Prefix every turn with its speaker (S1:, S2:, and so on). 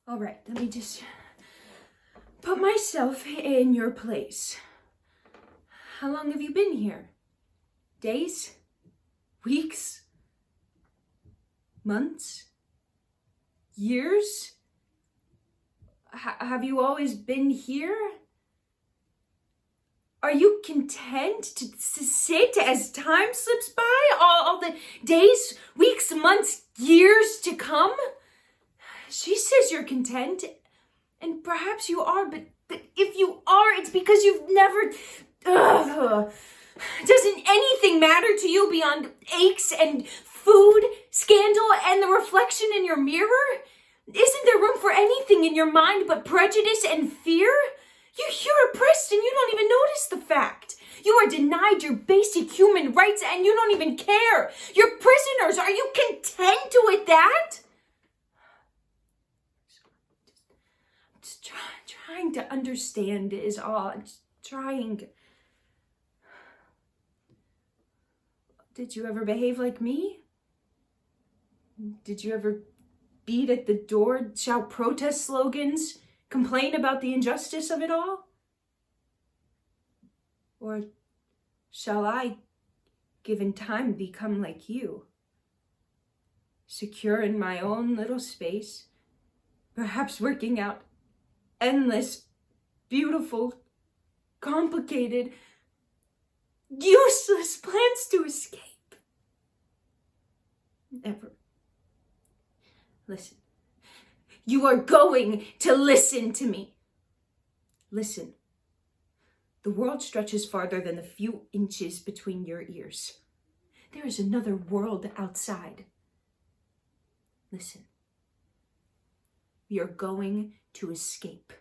S1: All right, let me just put myself in your place. How long have you been here? Days? Weeks? Months? Years? Have you always been here? Are you content to sit as time slips by? All the days, weeks, months, years to come? She says you're content, and perhaps you are, but if you are, it's because you've never... Doesn't anything matter to you beyond aches and food, scandal, and the reflection in your mirror? Isn't there room for anything in your mind but prejudice and fear? You're oppressed and you don't even notice the fact. You are denied your basic human rights and you don't even care. You're prisoners. Are you content with that? Just trying to understand is all. Just trying. Did you ever behave like me? Did you ever beat at the door, shout protest slogans, complain about the injustice of it all? Or shall I, given time, become like you? Secure in my own little space, perhaps working out endless, beautiful, complicated, useless plans to escape. Never. Listen. You are going to listen to me. Listen. The world stretches farther than the few inches between your ears. There is another world outside. Listen. We are going to escape.